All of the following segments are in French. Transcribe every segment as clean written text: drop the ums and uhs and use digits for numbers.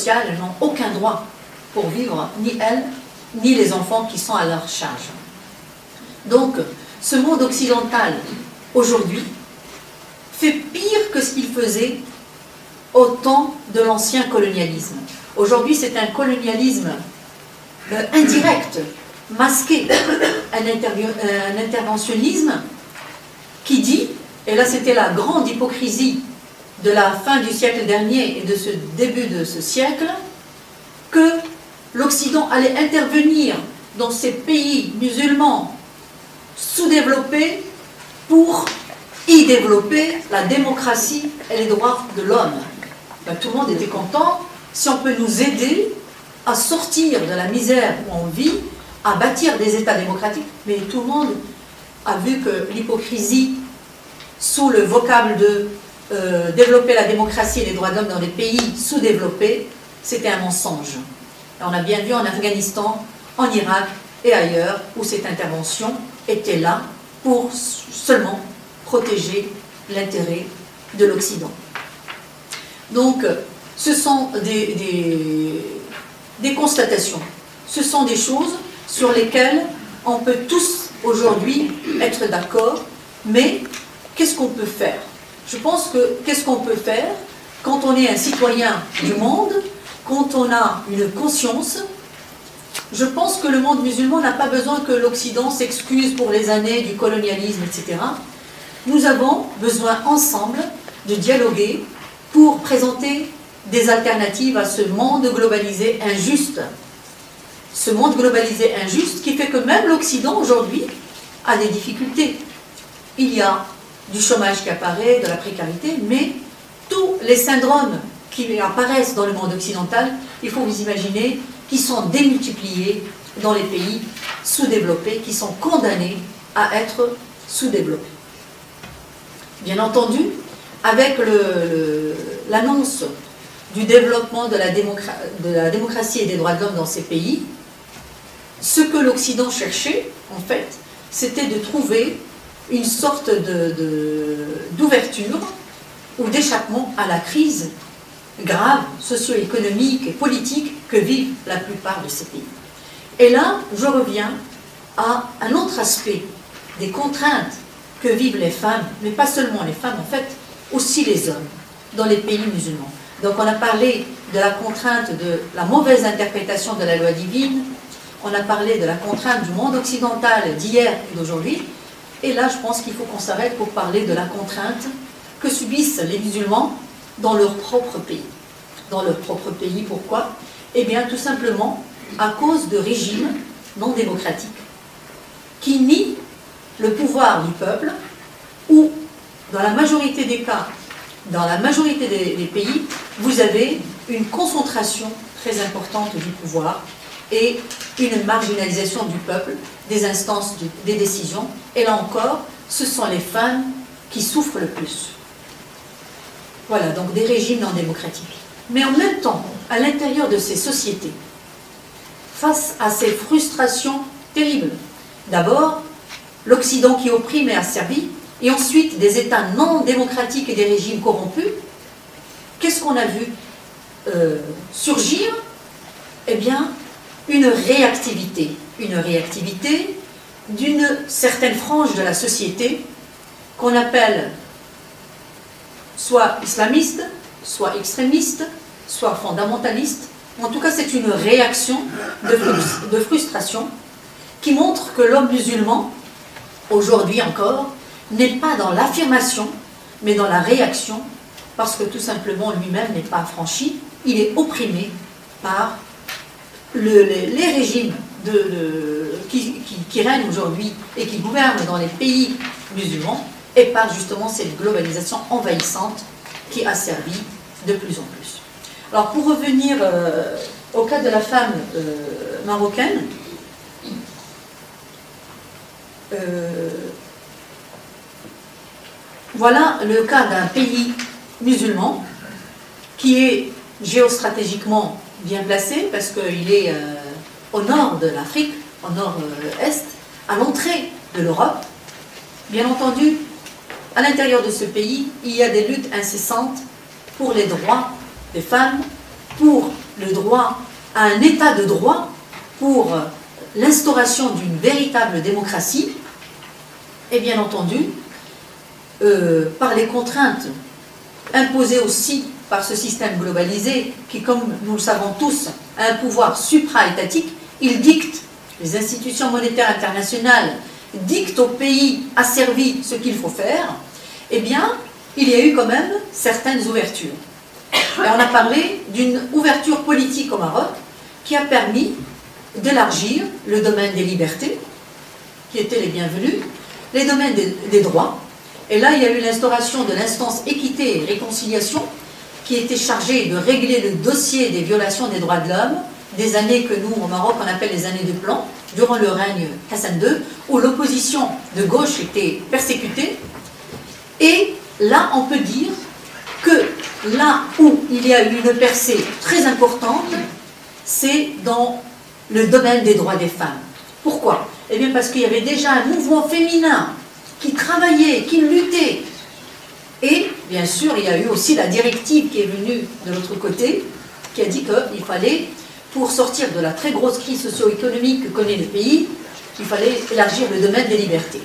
sociale, elles n'ont aucun droit pour vivre, ni elles, ni les enfants qui sont à leur charge. Donc, ce monde occidental, aujourd'hui, fait pire que ce qu'il faisait au temps de l'ancien colonialisme. Aujourd'hui, c'est un colonialisme indirect, masqué, un interventionnisme qui dit, et là c'était la grande hypocrisie de la fin du siècle dernier et de ce début de ce siècle, que l'Occident allait intervenir dans ces pays musulmans sous-développés pour y développer la démocratie et les droits de l'homme. Ben, tout le monde était content si on peut nous aider à sortir de la misère où on vit, à bâtir des États démocratiques. Mais tout le monde a vu que l'hypocrisie, sous le vocable de développer la démocratie et les droits de l'homme dans des pays sous-développés, c'était un mensonge. Et on a bien vu en Afghanistan, en Irak et ailleurs, où cette intervention était là pour seulement protéger l'intérêt de l'Occident. Donc, ce sont des constatations, ce sont des choses sur lesquelles on peut tous aujourd'hui être d'accord, mais qu'est-ce qu'on peut faire? Je pense que qu'est-ce qu'on peut faire quand on est un citoyen du monde, quand on a une conscience? Je pense que le monde musulman n'a pas besoin que l'Occident s'excuse pour les années du colonialisme, etc. Nous avons besoin ensemble de dialoguer pour présenter des alternatives à ce monde globalisé injuste. Ce monde globalisé injuste qui fait que même l'Occident aujourd'hui a des difficultés. Il y a du chômage qui apparaît, de la précarité, mais tous les syndromes qui apparaissent dans le monde occidental, il faut vous imaginer, qui sont démultipliés dans les pays sous-développés, qui sont condamnés à être sous-développés. Bien entendu, avec l'annonce du développement de la démocratie et des droits de l'homme dans ces pays, ce que l'Occident cherchait, en fait, c'était de trouver une sorte d'ouverture ou d'échappement à la crise grave, socio-économique et politique que vivent la plupart de ces pays. Et là, je reviens à un autre aspect des contraintes que vivent les femmes, mais pas seulement les femmes, en fait, aussi les hommes, dans les pays musulmans. Donc on a parlé de la contrainte de la mauvaise interprétation de la loi divine, on a parlé de la contrainte du monde occidental d'hier et d'aujourd'hui, et là je pense qu'il faut qu'on s'arrête pour parler de la contrainte que subissent les musulmans dans leur propre pays. Dans leur propre pays, pourquoi? Eh bien tout simplement à cause de régimes non démocratiques qui nient le pouvoir du peuple, ou dans la majorité des cas, dans la majorité des pays, vous avez une concentration très importante du pouvoir et une marginalisation du peuple, des instances, des décisions. Et là encore, ce sont les femmes qui souffrent le plus. Voilà, donc des régimes non démocratiques. Mais en même temps, à l'intérieur de ces sociétés, face à ces frustrations terribles, d'abord, l'Occident qui opprime et asservit, et ensuite des États non démocratiques et des régimes corrompus, qu'est-ce qu'on a vu surgir? Eh bien, une réactivité d'une certaine frange de la société qu'on appelle soit islamiste, soit extrémiste, soit fondamentaliste. En tout cas, c'est une réaction de frustration qui montre que l'homme musulman, aujourd'hui encore, n'est pas dans l'affirmation, mais dans la réaction, parce que tout simplement lui-même n'est pas affranchi, il est opprimé par les régimes qui règnent aujourd'hui et qui gouvernent dans les pays musulmans, et par justement cette globalisation envahissante qui asservit de plus en plus. Alors pour revenir au cas de la femme marocaine, voilà le cas d'un pays musulman qui est géostratégiquement bien placé parce qu'il est au nord de l'Afrique, au nord-est, à l'entrée de l'Europe. Bien entendu, à l'intérieur de ce pays, il y a des luttes incessantes pour les droits des femmes, pour le droit à un état de droit pour l'instauration d'une véritable démocratie, et bien entendu, par les contraintes imposées aussi par ce système globalisé qui, comme nous le savons tous, a un pouvoir supra-étatique, il dicte, les institutions monétaires internationales dictent aux pays asservis ce qu'il faut faire, eh bien, il y a eu quand même certaines ouvertures. Et on a parlé d'une ouverture politique au Maroc qui a permis d'élargir le domaine des libertés, qui étaient les bienvenus, les domaines des droits. Et là, il y a eu l'instauration de l'instance équité et réconciliation, qui était chargée de régler le dossier des violations des droits de l'homme, des années que nous, au Maroc, on appelle les années de plan, durant le règne Hassan II, où l'opposition de gauche était persécutée. Et là, on peut dire que là où il y a eu une percée très importante, c'est dans le domaine des droits des femmes. Pourquoi? Eh bien parce qu'il y avait déjà un mouvement féminin qui travaillait, qui luttait. Et bien sûr, il y a eu aussi la directive qui est venue de l'autre côté, qui a dit qu'il fallait, pour sortir de la très grosse crise socio-économique que connaît le pays, il fallait élargir le domaine des libertés.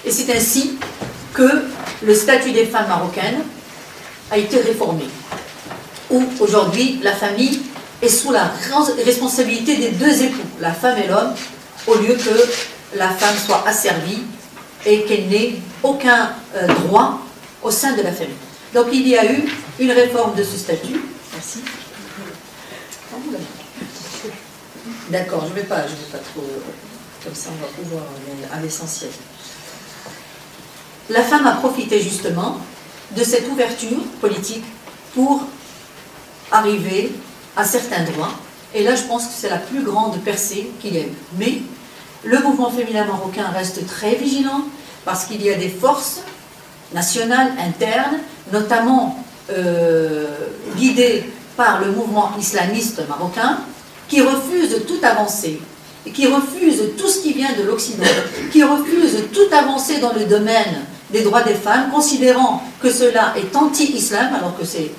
Et c'est ainsi que le statut des femmes marocaines a été réformé, où aujourd'hui la famille est sous la responsabilité des deux époux, la femme et l'homme, au lieu que la femme soit asservie et qu'elle n'ait aucun droit au sein de la famille. Donc il y a eu une réforme de ce statut. Merci. D'accord, je ne vais pas trop... Comme ça, on va pouvoir aller à l'essentiel. La femme a profité justement de cette ouverture politique pour arriver à certains droits. Et là, je pense que c'est la plus grande percée qu'il y a eu. Mais le mouvement féminin marocain reste très vigilant parce qu'il y a des forces nationales, internes, notamment guidées par le mouvement islamiste marocain, qui refusent toute avancée, et qui refusent tout ce qui vient de l'Occident, qui refusent toute avancée dans le domaine des droits des femmes, considérant que cela est anti-islam, alors que c'est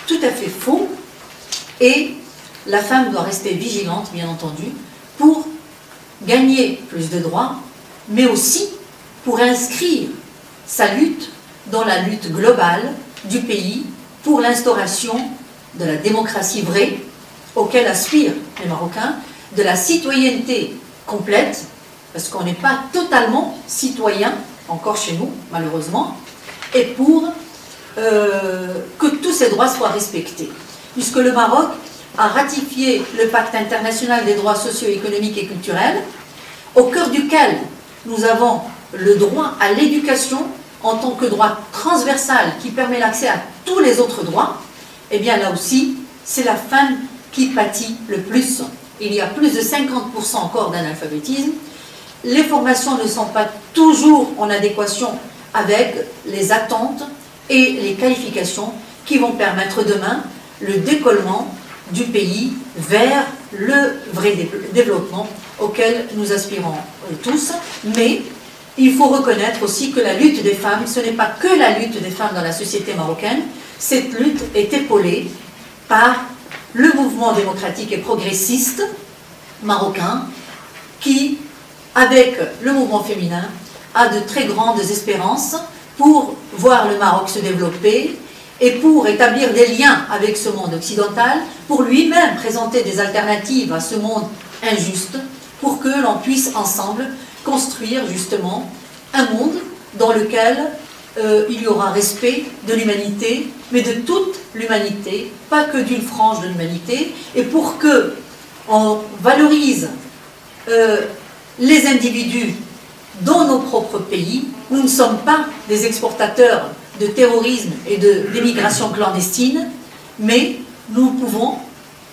tout à fait faux. Et la femme doit rester vigilante, bien entendu, pour gagner plus de droits, mais aussi pour inscrire sa lutte dans la lutte globale du pays pour l'instauration de la démocratie vraie, auquel aspirent les Marocains, de la citoyenneté complète, parce qu'on n'est pas totalement citoyen, encore chez nous, malheureusement, et pour que tous ces droits soient respectés. Puisque le Maroc a ratifié le pacte international des droits socio-économiques et culturels, au cœur duquel nous avons le droit à l'éducation en tant que droit transversal qui permet l'accès à tous les autres droits. Eh bien là aussi, c'est la femme qui pâtit le plus. Il y a plus de 50% encore d'analphabétisme. Les formations ne sont pas toujours en adéquation avec les attentes et les qualifications qui vont permettre demain le décollement du pays vers le vrai développement auquel nous aspirons tous. Mais il faut reconnaître aussi que la lutte des femmes, ce n'est pas que la lutte des femmes dans la société marocaine. Cette lutte est épaulée par le mouvement démocratique et progressiste marocain qui, avec le mouvement féminin, a de très grandes espérances pour voir le Maroc se développer et pour établir des liens avec ce monde occidental, pour lui-même présenter des alternatives à ce monde injuste, pour que l'on puisse ensemble construire justement un monde dans lequel il y aura respect de l'humanité, mais de toute l'humanité, pas que d'une frange de l'humanité, et pour que on valorise les individus dans nos propres pays. Nous ne sommes pas des exportateurs de terrorisme et d'émigration clandestine, mais nous pouvons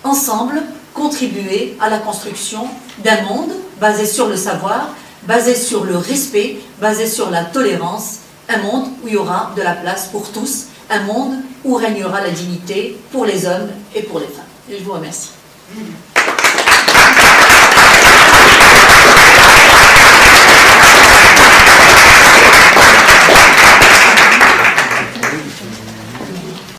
ensemble contribuer à la construction d'un monde basé sur le savoir, basé sur le respect, basé sur la tolérance, un monde où il y aura de la place pour tous, un monde où régnera la dignité pour les hommes et pour les femmes. Et je vous remercie.